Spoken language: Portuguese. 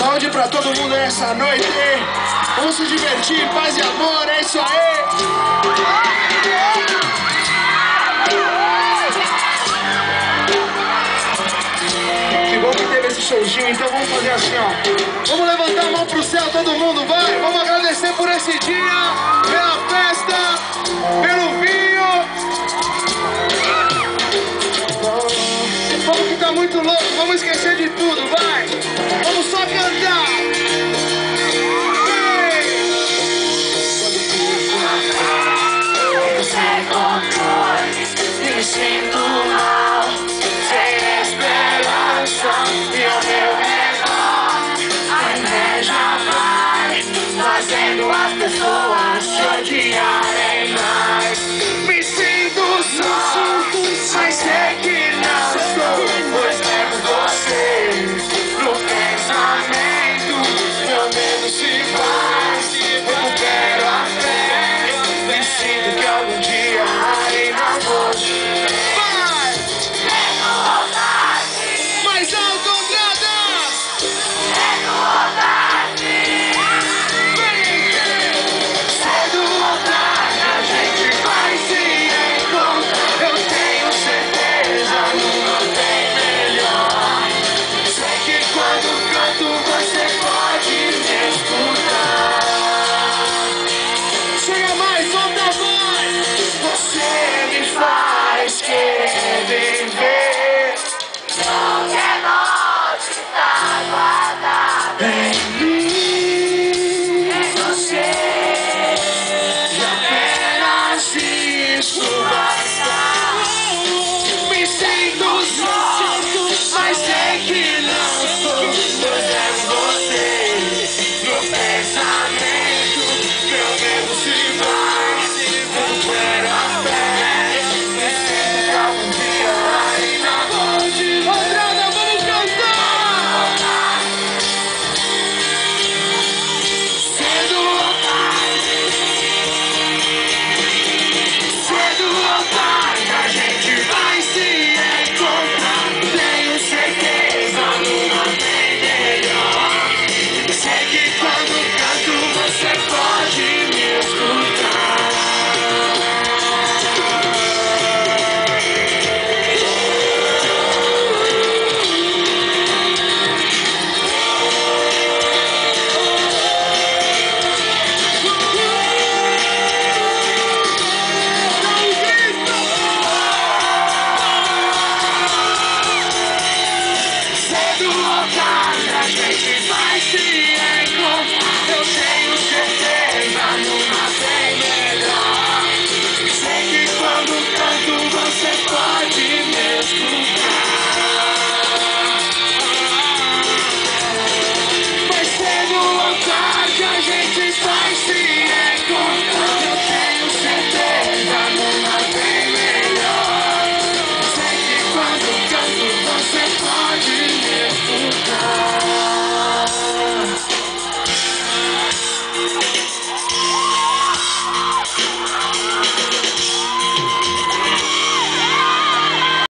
Saúde pra todo mundo nessa noite. Vamos se divertir, paz e amor, é isso aí. Que bom que teve esse showzinho, então vamos fazer assim, ó. Vamos levantar a mão pro céu, todo mundo, vai. Vamos agradecer por esse dia, pela festa, pelo